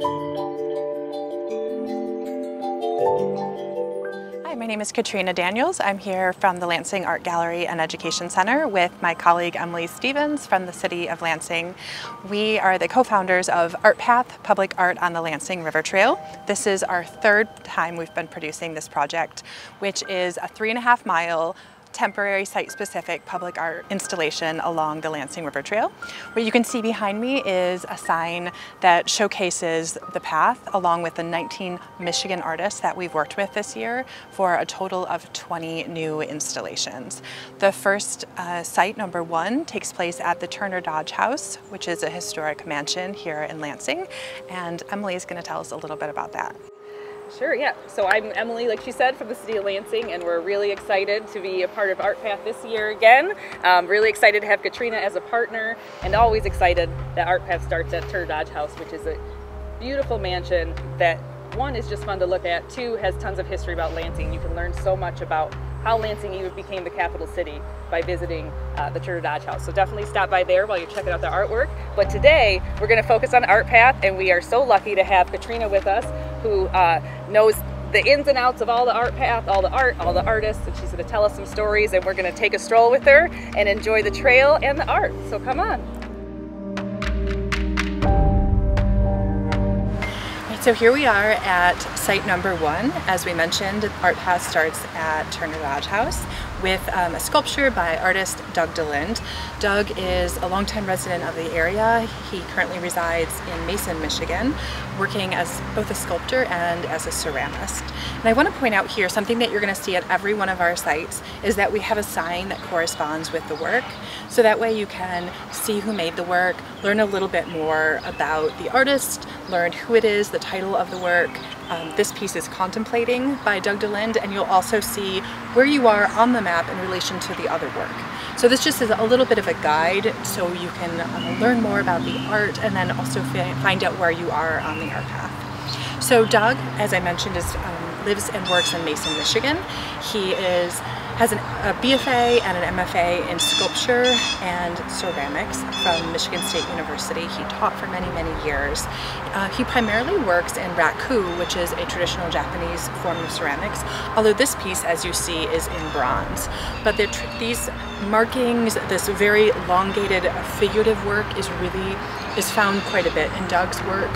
Hi, my name is Katrina Daniels. I'm here from the Lansing Art Gallery and Education Center with my colleague Emily Stevens from the City of Lansing. We are the co-founders of Artpath, Public Art on the Lansing River Trail. This is our third time we've been producing this project, which is a 3.5-mile temporary site-specific public art installation along the Lansing River Trail. What you can see behind me is a sign that showcases the path along with the 19 Michigan artists that we've worked with this year for a total of 20 new installations. The first site, number 1, takes place at the Turner Dodge House, which is a historic mansion here in Lansing, and Emily is going to tell us a little bit about that. Sure, yeah. So I'm Emily, like she said, from the City of Lansing, and we're really excited to be a part of Artpath this year again. Really excited to have Katrina as a partner, and always excited that Artpath starts at Turner Dodge House, which is a beautiful mansion that, 1, is just fun to look at, 2, has tons of history about Lansing. You can learn so much about how Lansing even became the capital city by visiting the Turner Dodge House. So definitely stop by there while you're checking out the artwork. But today we're going to focus on Artpath, and we are so lucky to have Katrina with us, who knows the ins and outs of all the Artpath, all the art, all the artists, and she's going to tell us some stories, and we're going to take a stroll with her and enjoy the trail and the art. So come on. So here we are at site number 1. As we mentioned, Artpath starts at Turner Dodge House with a sculpture by artist Doug DeLinde. Doug is a longtime resident of the area. He currently resides in Mason, Michigan, working as both a sculptor and as a ceramist. And I want to point out here something that you're going to see at every one of our sites is that we have a sign that corresponds with the work. So that way you can see who made the work, learn a little bit more about the artist, learn who it is, the title of the work. This piece is Contemplating by Doug DeLinde, and you'll also see where you are on the map in relation to the other work. So this just is a little bit of a guide so you can learn more about the art and then also find out where you are on the art path. So Doug, as I mentioned, lives and works in Mason, Michigan. He has a BFA and an MFA in sculpture and ceramics from Michigan State University. He taught for many, many years. He primarily works in raku, which is a traditional Japanese form of ceramics, although this piece, as you see, is in bronze. But these markings, this very elongated figurative work is found quite a bit in Doug's work.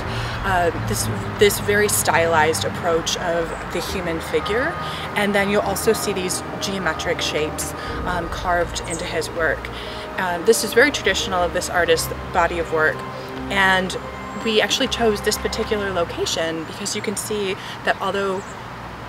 This very stylized approach of the human figure, and then you'll also see these geometric shapes carved into his work. This is very traditional of this artist's body of work, and we actually chose this particular location because you can see that although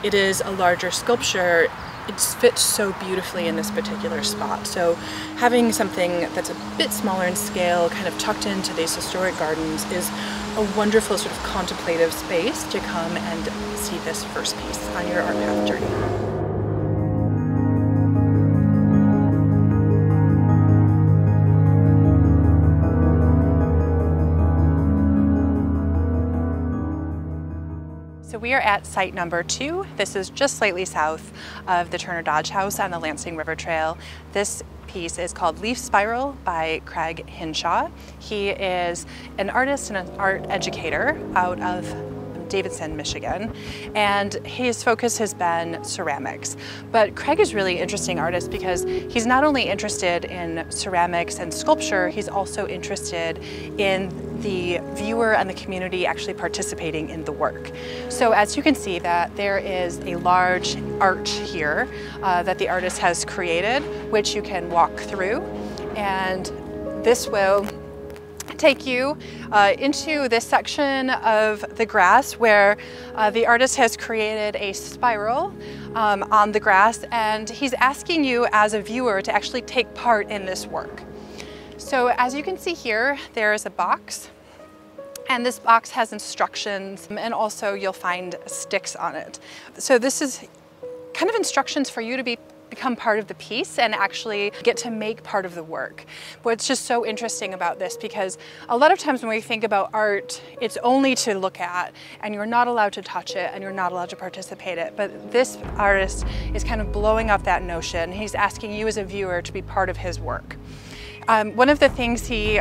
it is a larger sculpture, it fits so beautifully in this particular spot. So having something that's a bit smaller in scale, kind of tucked into these historic gardens, is a wonderful sort of contemplative space to come and see this first piece on your Artpath journey. So we are at site number 2. This is just slightly south of the Turner Dodge House on the Lansing River Trail. This piece is called Leaf Spiral by Craig Hinshaw. He is an artist and an art educator out of Davidson, Michigan, and his focus has been ceramics. But Craig is really interesting artist because he's not only interested in ceramics and sculpture, he's also interested in the viewer and the community actually participating in the work. So as you can see, that there is a large arch here that the artist has created, which you can walk through, and this will take you into this section of the grass where the artist has created a spiral on the grass, and he's asking you as a viewer to actually take part in this work. So as you can see here, there is a box, and this box has instructions, and also you'll find sticks on it. So this is kind of instructions for you to become part of the piece and actually get to make part of the work. What's just so interesting about this, because a lot of times when we think about art, it's only to look at and you're not allowed to touch it and you're not allowed to participate in it. But this artist is kind of blowing up that notion. He's asking you as a viewer to be part of his work. One of the things he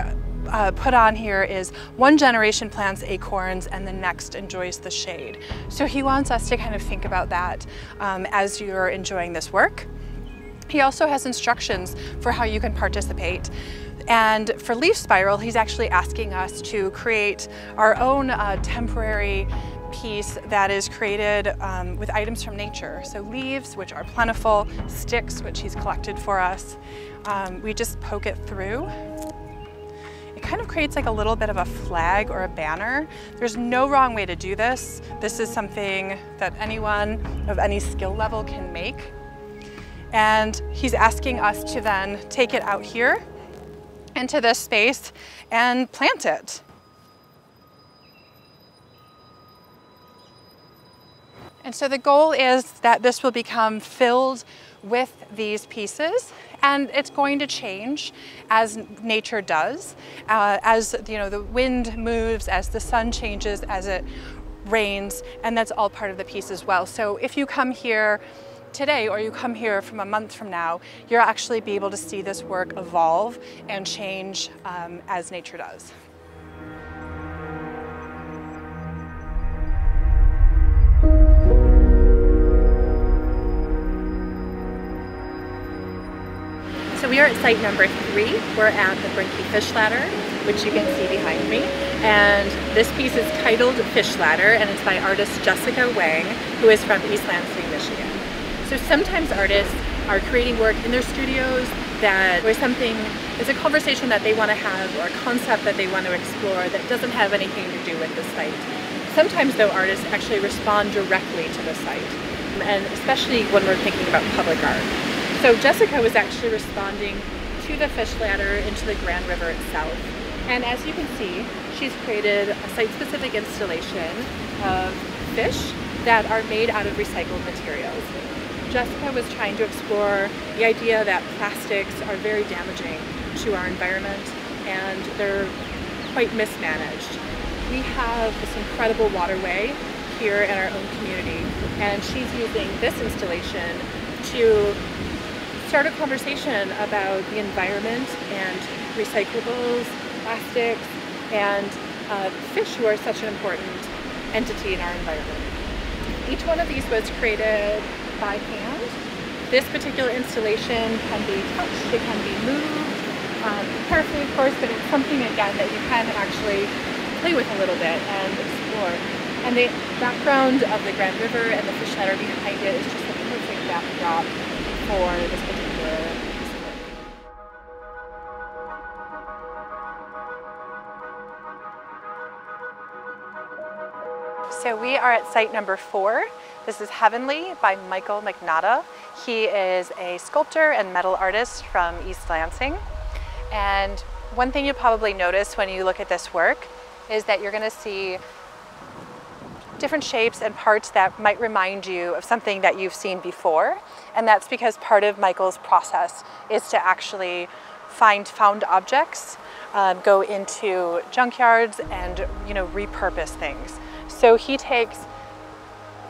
put on here is one generation plants acorns and the next enjoys the shade. So he wants us to kind of think about that as you're enjoying this work. He also has instructions for how you can participate. And for leaf spiral, he's actually asking us to create our own temporary piece that is created with items from nature. So leaves, which are plentiful, sticks, which he's collected for us. We just poke it through. It kind of creates like a little bit of a flag or a banner. There's no wrong way to do this. This is something that anyone of any skill level can make. And he's asking us to then take it out here into this space and plant it. And so the goal is that this will become filled with these pieces, and it's going to change as nature does, as the wind moves, as the sun changes, as it rains, and that's all part of the piece as well. So if you come here today or you come here from a month from now, you'll actually be able to see this work evolve and change as nature does. So we are at site number 3. We're at the Brinky Fish Ladder, which you can see behind me. And this piece is titled Fish Ladder, and it's by artist Jessica Wang, who is from East Lansing, Michigan. So sometimes artists are creating work in their studios that or something is a conversation that they want to have or a concept that they want to explore that doesn't have anything to do with the site. Sometimes though artists actually respond directly to the site, and especially when we're thinking about public art. So Jessica was actually responding to the fish ladder into the Grand River itself. And as you can see, she's created a site-specific installation of fish that are made out of recycled materials. Jessica was trying to explore the idea that plastics are very damaging to our environment and they're quite mismanaged. We have this incredible waterway here in our own community, and she's using this installation to start a conversation about the environment and recyclables, plastics, and fish, who are such an important entity in our environment. Each one of these was created by hand. This particular installation can be touched, it can be moved, carefully of course, but it's something again that you can actually play with a little bit and explore. And the background of the Grand River and the fish ladder behind it is just a perfect backdrop for this particular piece of work. So we are at site number 4. This is Heavenly by Michael McNaughton. He is a sculptor and metal artist from East Lansing. And one thing you'll probably notice when you look at this work is that you're going to see different shapes and parts that might remind you of something that you've seen before. And that's because part of Michael's process is to actually find found objects, go into junkyards and repurpose things. So he takes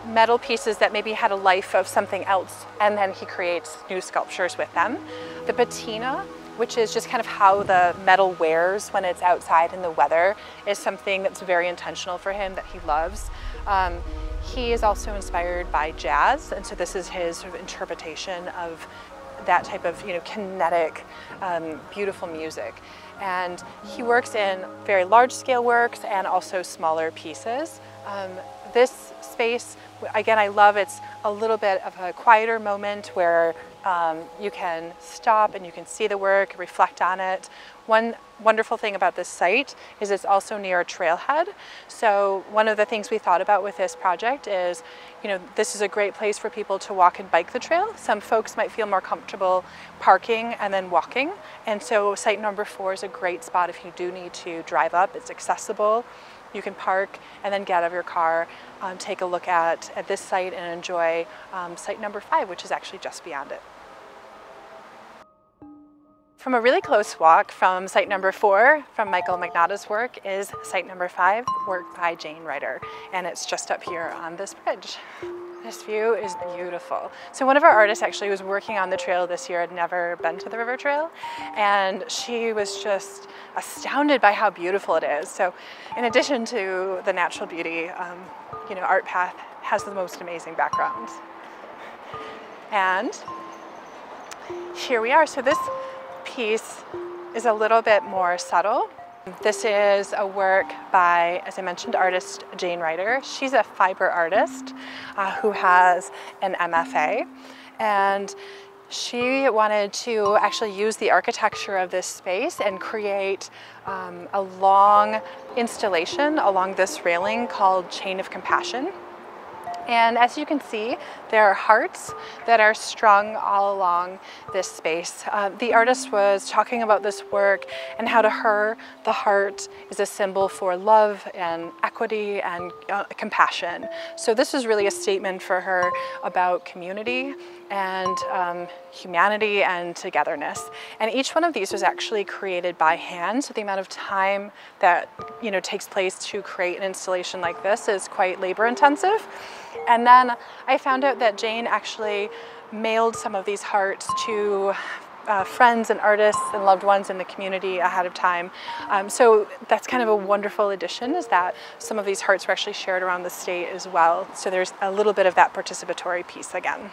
metal pieces that maybe had a life of something else, and then he creates new sculptures with them. The patina, which is just kind of how the metal wears when it's outside in the weather, is something that's very intentional for him, that he loves. He is also inspired by jazz, and so this is his sort of interpretation of that type of kinetic, beautiful music. And he works in very large-scale works and also smaller pieces. This space, again, I love it's a little bit of a quieter moment where you can stop and you can see the work, reflect on it. One wonderful thing about this site is it's also near a trailhead. So one of the things we thought about with this project is, this is a great place for people to walk and bike the trail. Some folks might feel more comfortable parking and then walking. And so site number 4 is a great spot if you do need to drive up. It's accessible. You can park and then get out of your car, take a look at this site and enjoy site number 5, which is actually just beyond it. From a really close walk from site number 4, from Michael McNaughton's work, is site number 5, work by Jane Ryder, and it's just up here on this bridge. This view is beautiful. So one of our artists actually was working on the trail this year, had never been to the river trail, and she was just astounded by how beautiful it is. So in addition to the natural beauty, you know, Artpath has the most amazing background. And here we are. So this piece is a little bit more subtle. This is a work by, as I mentioned, artist Jane Ryder. She's a fiber artist who has an MFA, and she wanted to actually use the architecture of this space and create a long installation along this railing called Chain of Compassion. And as you can see, there are hearts that are strung all along this space. The artist was talking about this work and how to her, the heart is a symbol for love and equity and compassion. So this is really a statement for her about community and humanity and togetherness. And each one of these was actually created by hand, so the amount of time that takes place to create an installation like this is quite labor intensive. And then I found out that Jane actually mailed some of these hearts to friends and artists and loved ones in the community ahead of time. So that's kind of a wonderful addition, is that some of these hearts were actually shared around the state as well. So there's a little bit of that participatory piece again.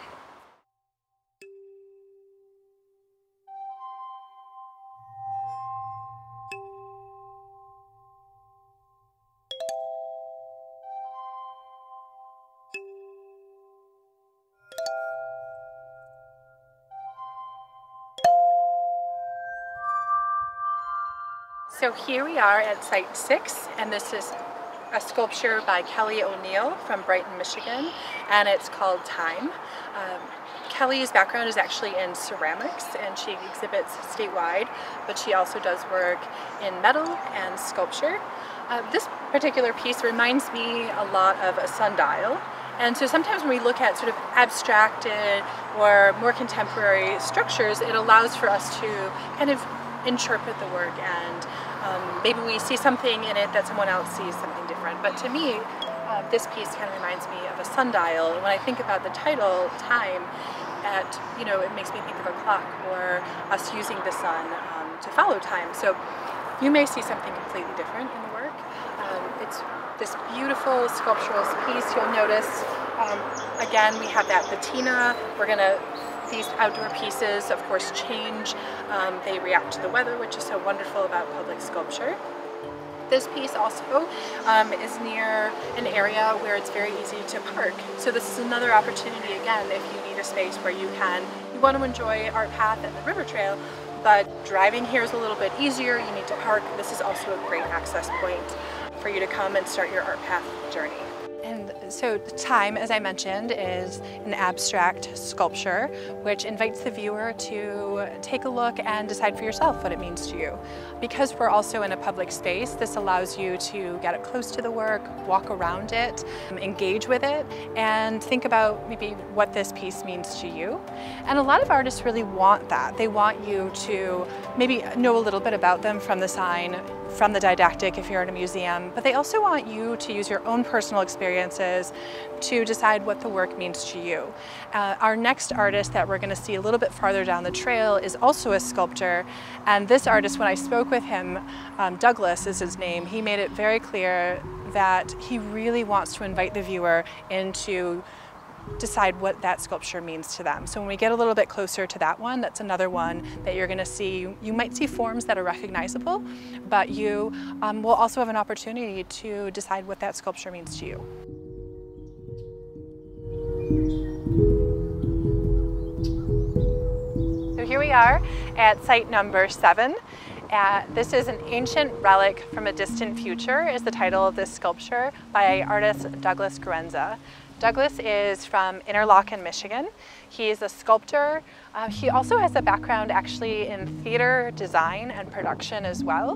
So here we are at Site 6, and this is a sculpture by Kelly O'Neill from Brighton, Michigan, and it's called Time. Kelly's background is actually in ceramics, and she exhibits statewide, but she also does work in metal and sculpture. This particular piece reminds me a lot of a sundial. And so sometimes when we look at sort of abstracted or more contemporary structures, it allows for us to kind of interpret the work, and maybe we see something in it that someone else sees something different. But to me, this piece kind of reminds me of a sundial. When I think about the title, Time, it makes me think of a clock or us using the sun to follow time. So you may see something completely different in the work. It's this beautiful sculptural piece. You'll notice, again, we have that patina. These outdoor pieces, of course, change. They react to the weather, which is so wonderful about public sculpture. This piece also is near an area where it's very easy to park. So this is another opportunity, again, if you need a space where you want to enjoy Artpath and the river trail, but driving here is a little bit easier, you need to park. This is also a great access point for you to come and start your Artpath journey. And so Time, as I mentioned, is an abstract sculpture which invites the viewer to take a look and decide for yourself what it means to you. Because we're also in a public space, this allows you to get up close to the work, walk around it, engage with it, and think about maybe what this piece means to you. And a lot of artists really want that. They want you to maybe know a little bit about them from the sign, from the didactic if you're in a museum, but they also want you to use your own personal experiences to decide what the work means to you. Our next artist that we're going to see a little bit farther down the trail is also a sculptor, and this artist, when I spoke with him, Douglas is his name, he made it very clear that he really wants to invite the viewer into decide what that sculpture means to them. So when we get a little bit closer to that one, that's another one that you're going to see. You might see forms that are recognizable, but you will also have an opportunity to decide what that sculpture means to you. So here we are at site number 7. This is an ancient relic from a distant future is the title of this sculpture by artist Douglas Guenza. Douglas is from Interlochen, Michigan. He is a sculptor. He also has a background actually in theater design and production as well.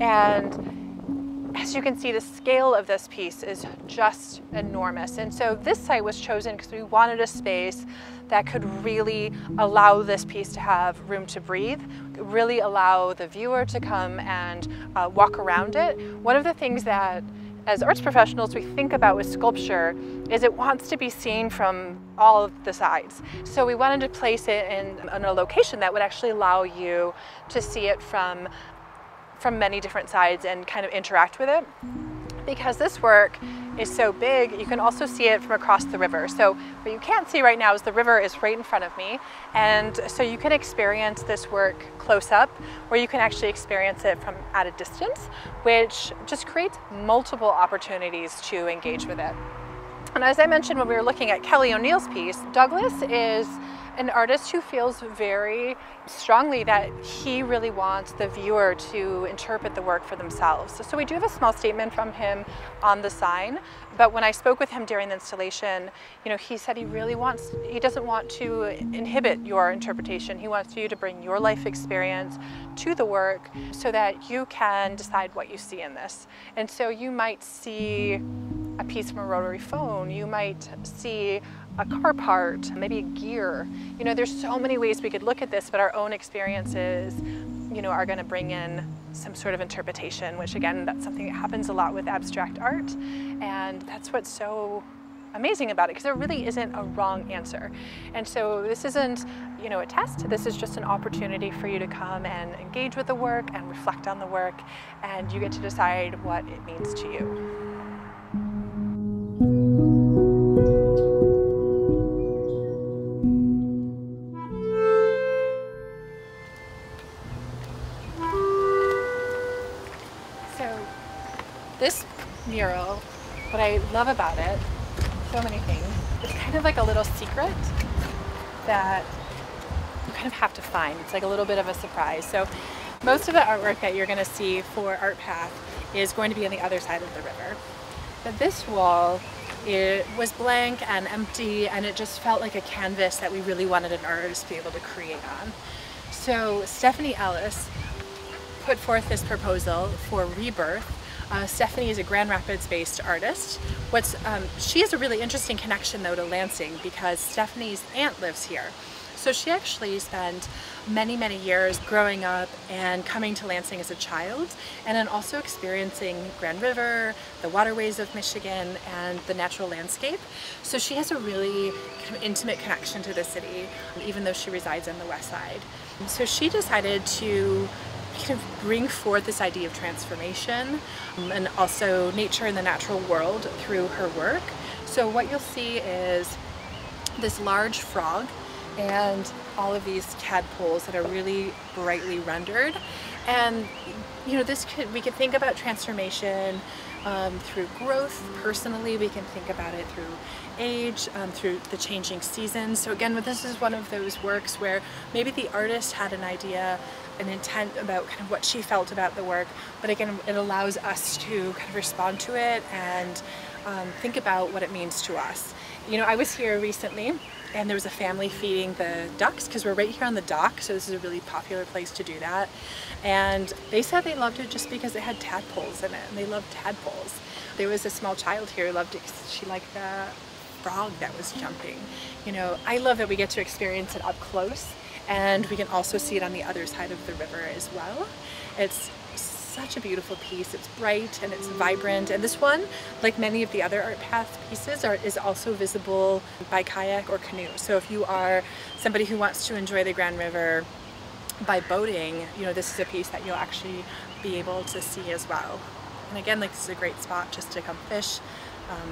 And as you can see, the scale of this piece is just enormous. And so this site was chosen because we wanted a space that could really allow this piece to have room to breathe, really allow the viewer to come and walk around it. One of the things that as arts professionals we think about with sculpture is it wants to be seen from all of the sides. So we wanted to place it in a location that would actually allow you to see it from many different sides and kind of interact with it. Because this work is so big, you can also see it from across the river. So what you can't see right now is the river is right in front of me. And so you can experience this work close up, or you can actually experience it from at a distance, which just creates multiple opportunities to engage with it. And as I mentioned when we were looking at Kelly O'Neill's piece, Douglas is an artist who feels very strongly that he really wants the viewer to interpret the work for themselves. So we do have a small statement from him on the sign, but when I spoke with him during the installation, he said he doesn't want to inhibit your interpretation. He wants you to bring your life experience to the work so that you can decide what you see in this. And so you might see a piece from a rotary phone, you might see a car part, maybe a gear. There's so many ways we could look at this, but our own experiences, are going to bring in some sort of interpretation, which again, that's something that happens a lot with abstract art. And that's what's so amazing about it, because there really isn't a wrong answer. And so this isn't, a test. This is just an opportunity for you to come and engage with the work and reflect on the work, and you get to decide what it means to you. This mural, what I love about it, so many things, it's kind of like a little secret that you kind of have to find. It's like a little bit of a surprise. So most of the artwork that you're going to see for Artpath is going to be on the other side of the river. But this wall, it was blank and empty, and it just felt like a canvas that we really wanted an artist to be able to create on. So Stephanie Ellis put forth this proposal for Rebirth. Stephanie is a Grand Rapids-based artist. She has a really interesting connection though to Lansing, because Stephanie's aunt lives here. So she actually spent many, many years growing up and coming to Lansing as a child, and then also experiencing Grand River, the waterways of Michigan, and the natural landscape. So she has a really kind of intimate connection to the city, even though she resides on the west side. So she decided to kind of bring forth this idea of transformation and also nature and the natural world through her work. So what you'll see is this large frog and all of these tadpoles that are really brightly rendered. And we could think about transformation through growth. Personally, we can think about it through age, through the changing seasons. So again, this is one of those works where maybe the artist had an idea, an intent about kind of what she felt about the work, but again, it allows us to kind of respond to it and think about what it means to us. I was here recently, and there was a family feeding the ducks, because we're right here on the dock, so this is a really popular place to do that. And they said they loved it just because it had tadpoles in it, and they loved tadpoles. There was a small child here who loved it because she liked the frog that was jumping. I love that we get to experience it up close, and we can also see it on the other side of the river as well. It's such a beautiful piece. It's bright and it's vibrant, and this one, like many of the other Artpath pieces, is also visible by kayak or canoe. So if you are somebody who wants to enjoy the Grand River by boating, this is a piece that you'll actually be able to see as well. And again, this is a great spot just to come fish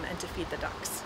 and to feed the ducks.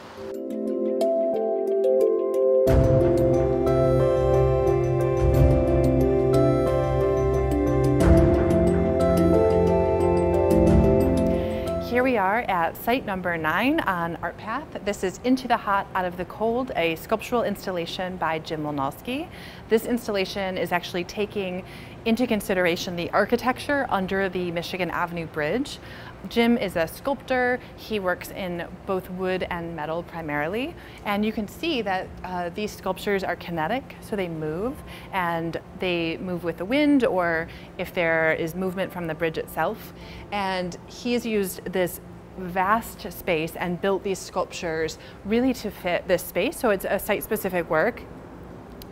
Here we are at site number 9 on Artpath. This is Into the Hot, Out of the Cold, a sculptural installation by Jim Wolnowski. This installation is actually taking into consideration the architecture under the Michigan Avenue Bridge. Jim is a sculptor. He works in both wood and metal primarily, and you can see that these sculptures are kinetic, so they move, and they move with the wind or if there is movement from the bridge itself. And he has used this vast space and built these sculptures really to fit this space, so it's a site-specific work.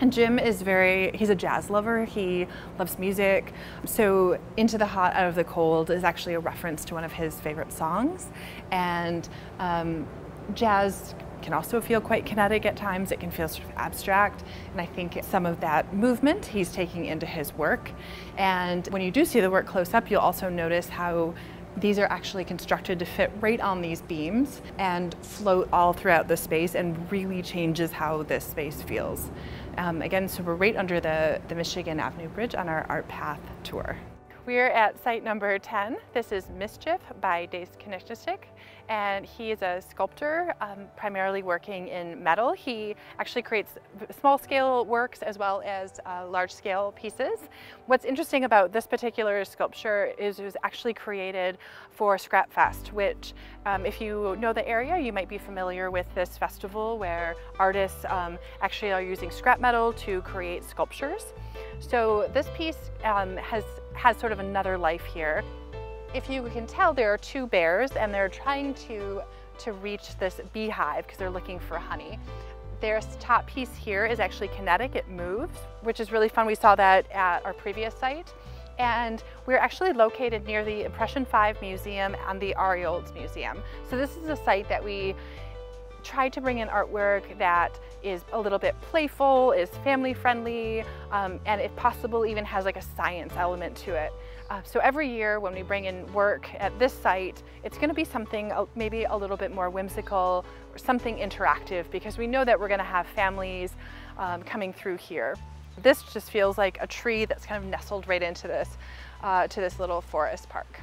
And Jim is he's a jazz lover. He loves music. So Into the Hot, Out of the Cold is actually a reference to one of his favorite songs. And jazz can also feel quite kinetic at times. It can feel sort of abstract. And I think some of that movement he's taking into his work. And when you do see the work close up, you'll also notice how these are actually constructed to fit right on these beams and float all throughout the space, and really changes how this space feels. Again, so we're right under the Michigan Avenue Bridge on our Artpath tour. We're at site number 10. This is Mischief by Dace Knichtistik, and he is a sculptor primarily working in metal. He actually creates small scale works as well as large scale pieces. What's interesting about this particular sculpture is it was actually created for Scrap Fest, which if you know the area, you might be familiar with this festival where artists actually are using scrap metal to create sculptures. So this piece has sort of another life here. If you can tell, there are two bears, and they're trying to reach this beehive because they're looking for honey. Their top piece here is actually kinetic, it moves, which is really fun. We saw that at our previous site. And we're actually located near the Impression 5 Museum and the Ariolds Museum. So this is a site that we try to bring in artwork that is a little bit playful, is family friendly, and if possible even has like a science element to it. So every year when we bring in work at this site, it's going to be something maybe a little bit more whimsical or something interactive, because we know that we're going to have families coming through here. This just feels like a tree that's kind of nestled right into this little forest park.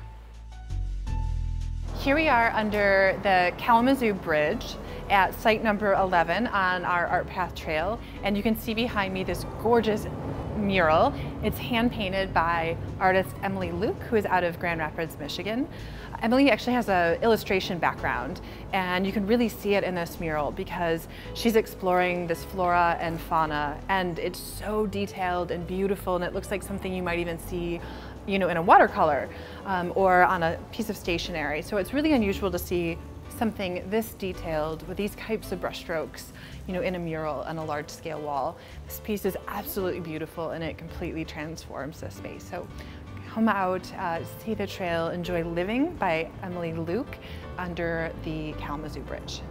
Here we are under the Kalamazoo Bridge at site number 11 on our Artpath trail, and you can see behind me this gorgeous mural. It's hand painted by artist Emily Luke, who is out of Grand Rapids, Michigan. Emily actually has an illustration background, and you can really see it in this mural because she's exploring this flora and fauna, and it's so detailed and beautiful, and it looks like something you might even see, you know, in a watercolor or on a piece of stationery. So it's really unusual to see something this detailed with these types of brushstrokes, you know, in a mural on a large scale wall. This piece is absolutely beautiful, and it completely transforms the space. So come out, see the trail, enjoy Living by Emily Luke under the Kalamazoo Bridge.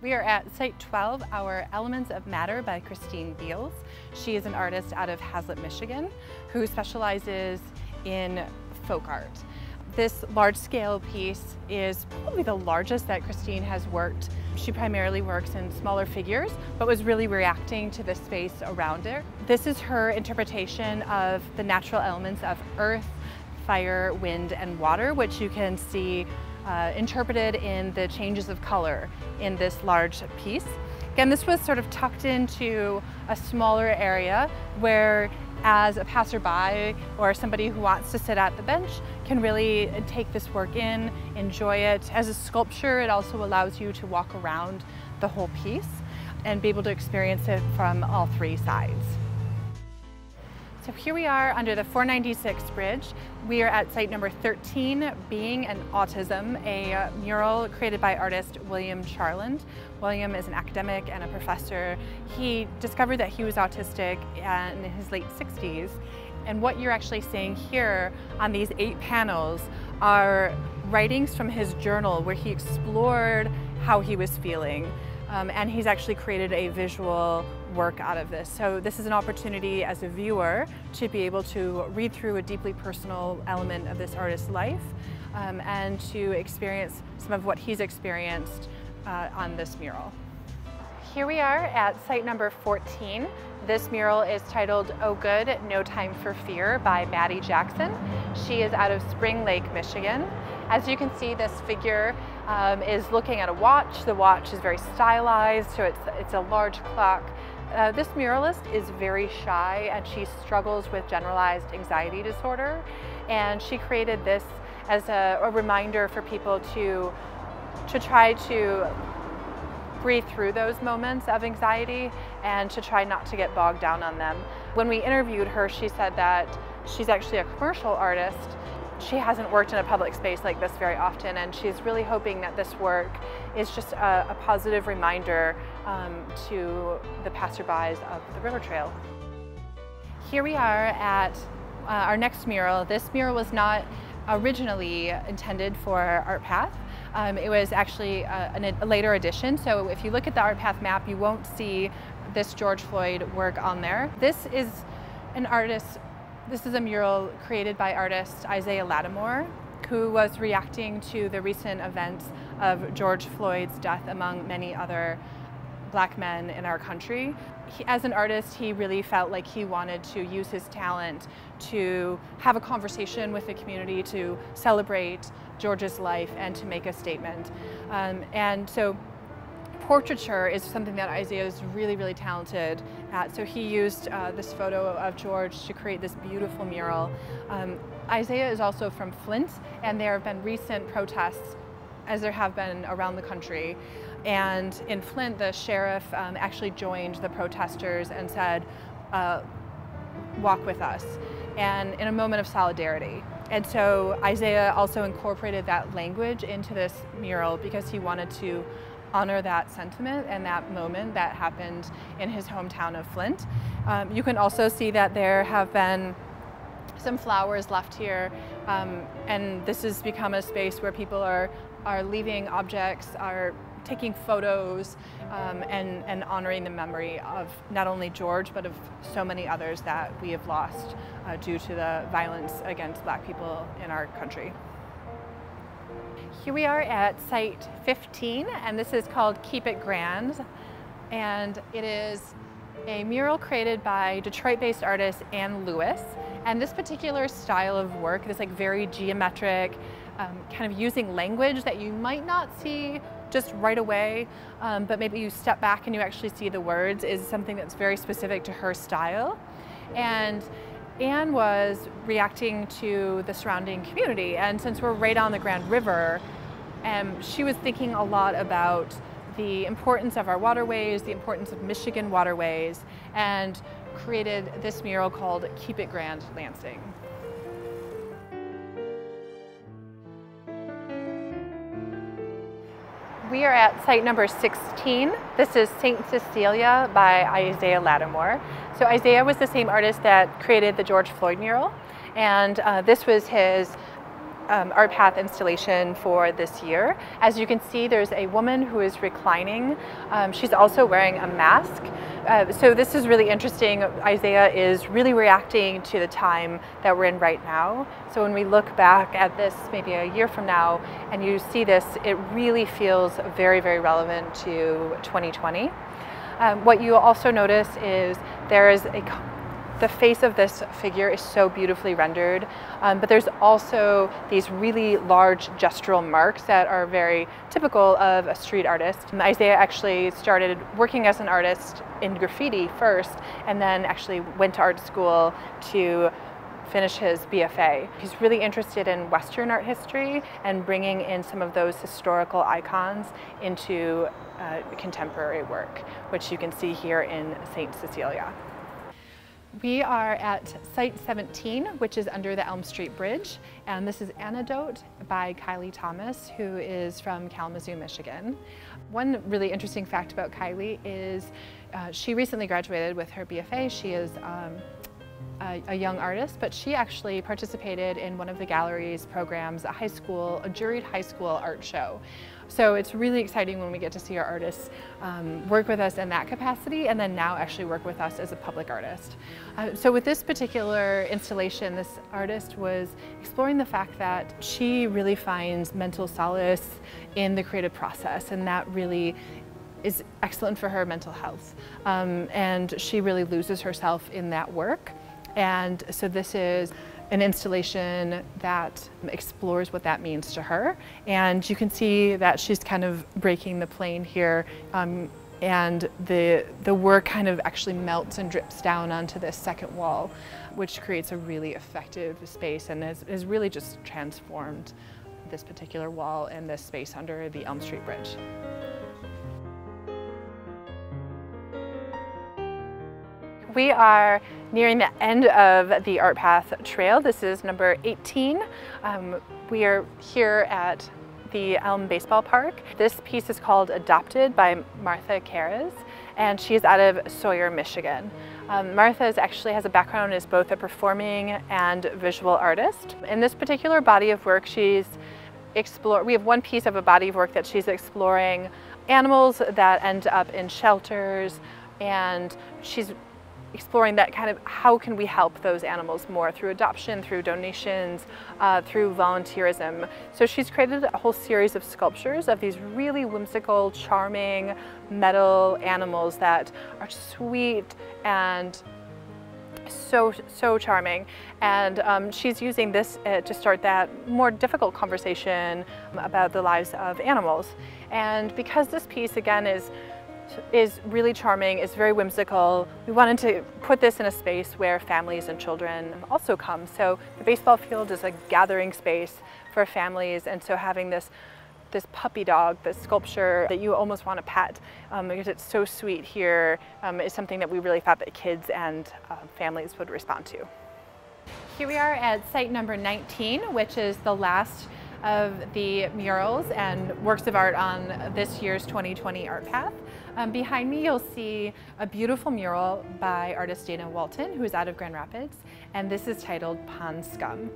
We are at site 12, our Elements of Matter by Christine Beals. She is an artist out of Haslett, Michigan, who specializes in folk art. This large-scale piece is probably the largest that Christine has worked. She primarily works in smaller figures, but was really reacting to the space around it. This is her interpretation of the natural elements of earth, fire, wind, and water, which you can see interpreted in the changes of color in this large piece. Again, this was sort of tucked into a smaller area where, as a passerby or somebody who wants to sit at the bench, can really take this work in, enjoy it. As a sculpture, it also allows you to walk around the whole piece and be able to experience it from all three sides. So here we are under the 496 Bridge. We are at site number 13, Being and Autism, a mural created by artist William Charland. William is an academic and a professor. He discovered that he was autistic in his late 60s. And what you're actually seeing here on these 8 panels are writings from his journal where he explored how he was feeling. And he's actually created a visual work out of this. So this is an opportunity as a viewer to be able to read through a deeply personal element of this artist's life and to experience some of what he's experienced on this mural. Here we are at site number 14. This mural is titled Oh Good, No Time for Fear by Maddie Jackson. She is out of Spring Lake, Michigan. As you can see, this figure is looking at a watch. The watch is very stylized, so it's a large clock. This muralist is very shy, and she struggles with generalized anxiety disorder. And she created this as a reminder for people to try to breathe through those moments of anxiety and to try not to get bogged down on them. When we interviewed her, she said that she's actually a commercial artist. she hasn't worked in a public space like this very often, and she's really hoping that this work is just a positive reminder to the passerbys of the river trail. Here we are at our next mural. This mural was not originally intended for Artpath. It was actually a later addition, so if you look at the Artpath map, you won't see this George Floyd work on there. This is a mural created by artist Isaiah Lattimore, who was reacting to the recent events of George Floyd's death, among many other Black men in our country. As an artist, he really felt like he wanted to use his talent to have a conversation with the community, to celebrate George's life and to make a statement. And so portraiture is something that Isaiah is really, really talented at. So he used this photo of George to create this beautiful mural. Isaiah is also from Flint, and there have been recent protests, as there have been around the country. And in Flint, the sheriff actually joined the protesters and said, walk with us, and in a moment of solidarity. And so Isaiah also incorporated that language into this mural because he wanted to honor that sentiment and that moment that happened in his hometown of Flint. You can also see that there have been some flowers left here, and this has become a space where people are leaving objects, are taking photos, and honoring the memory of not only George, but of so many others that we have lost due to the violence against Black people in our country. Here we are at Site 15, and this is called Keep It Grand, and it is a mural created by Detroit-based artist Ann Lewis. And this particular style of work, this like very geometric, kind of using language that you might not see just right away, but maybe you step back and you actually see the words, is something that's very specific to her style. And Anne was reacting to the surrounding community, and since we're right on the Grand River, she was thinking a lot about the importance of our waterways, the importance of Michigan waterways, and created this mural called Keep It Grand, Lansing. We are at site number 16. This is St. Cecilia by Isaiah Lattimore. So Isaiah was the same artist that created the George Floyd mural, and this was his Artpath installation for this year. As you can see, there's a woman who is reclining. She's also wearing a mask. So this is really interesting. Isaiah is really reacting to the time that we're in right now. So when we look back at this maybe a year from now and you see this, it really feels very, very relevant to 2020. What you also notice is the face of this figure is so beautifully rendered, but there's also these really large gestural marks that are very typical of a street artist. Isaiah actually started working as an artist in graffiti first, and then actually went to art school to finish his BFA. He's really interested in Western art history and bringing in some of those historical icons into contemporary work, which you can see here in St. Cecilia. We are at Site 17, which is under the Elm Street Bridge, and this is Antidote by Kylie Thomas, who is from Kalamazoo, Michigan. One really interesting fact about Kylie is she recently graduated with her BFA. She is a young artist, but she actually participated in one of the gallery's programs, a juried high school art show. So it's really exciting when we get to see our artists work with us in that capacity, and then now actually work with us as a public artist. So with this particular installation, this artist was exploring the fact that she really finds mental solace in the creative process, and that really is excellent for her mental health. And she really loses herself in that work. And so this is an installation that explores what that means to her. And you can see that she's kind of breaking the plane here, and the work kind of actually melts and drips down onto this second wall, which creates a really effective space and has really just transformed this particular wall and this space under the Elm Street Bridge. We are nearing the end of the Artpath trail. This is number 18. We are here at the Elm Baseball Park. This piece is called Adopted by Martha Carras, and she's out of Sawyer, Michigan. Martha actually has a background as both a performing and visual artist. In this particular body of work, we have one piece of a body of work that she's exploring animals that end up in shelters, and she's exploring that kind of how can we help those animals more through adoption, through donations, through volunteerism. So she's created a whole series of sculptures of these really whimsical, charming metal animals that are sweet and so charming. And she's using this to start that more difficult conversation about the lives of animals. And because this piece again is really charming, is very whimsical, we wanted to put this in a space where families and children also come. So the baseball field is a gathering space for families, and so having this puppy dog, this sculpture that you almost want to pet because it's so sweet here, is something that we really thought that kids and families would respond to. Here we are at site number 19, which is the last of the murals and works of art on this year's 2020 Artpath. Behind me you'll see a beautiful mural by artist Dana Walton, who is out of Grand Rapids, and this is titled Pond Scum.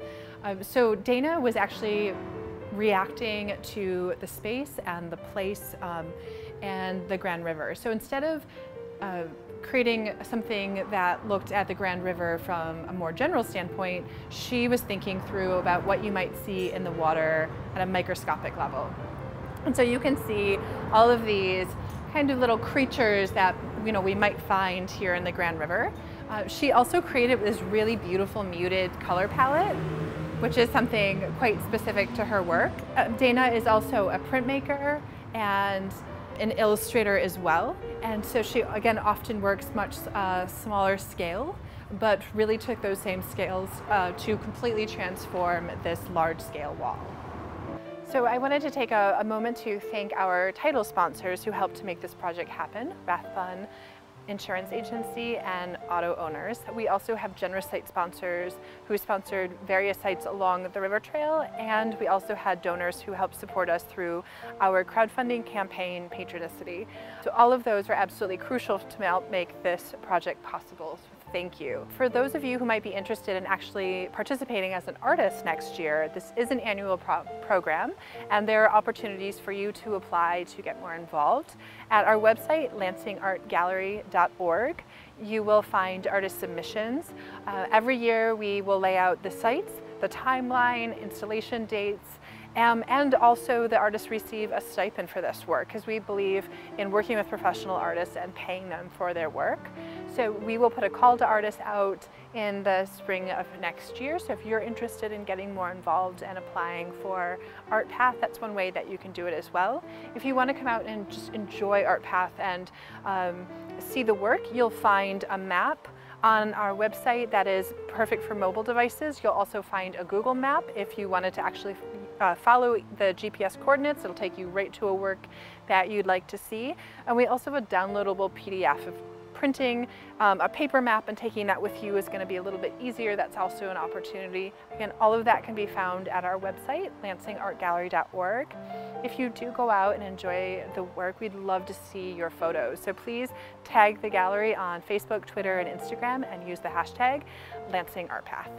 So Dana was actually reacting to the space and the place and the Grand River. So instead of creating something that looked at the Grand River from a more general standpoint, she was thinking through about what you might see in the water at a microscopic level. And so you can see all of these kind of little creatures that we might find here in the Grand River. She also created this really beautiful muted color palette, which is something quite specific to her work. Dana is also a printmaker and an illustrator as well, and so she again often works much smaller scale, but really took those same scales to completely transform this large-scale wall. So I wanted to take a moment to thank our title sponsors who helped to make this project happen, Rathbun Insurance Agency and Auto Owners. We also have generous site sponsors who sponsored various sites along the river trail, and we also had donors who helped support us through our crowdfunding campaign, Patronicity. So all of those are absolutely crucial to help make this project possible. Thank you. For those of you who might be interested in actually participating as an artist next year, this is an annual program, and there are opportunities for you to apply to get more involved. At our website, lansingartgallery.org, you will find artist submissions. Every year we will lay out the sites, the timeline, installation dates, and also the artists receive a stipend for this work because we believe in working with professional artists and paying them for their work. So we will put a call to artists out in the spring of next year. So if you're interested in getting more involved and applying for Artpath, that's one way that you can do it as well. If you want to come out and just enjoy Artpath and see the work, you'll find a map on our website that is perfect for mobile devices. You'll also find a Google map if you wanted to actually follow the GPS coordinates. It'll take you right to a work that you'd like to see. And we also have a downloadable PDF. Of printing a paper map and taking that with you is going to be a little bit easier. That's also an opportunity. Again, all of that can be found at our website, lansingartgallery.org. If you do go out and enjoy the work, we'd love to see your photos. So please tag the gallery on Facebook, Twitter, and Instagram and use the hashtag LansingArtpath.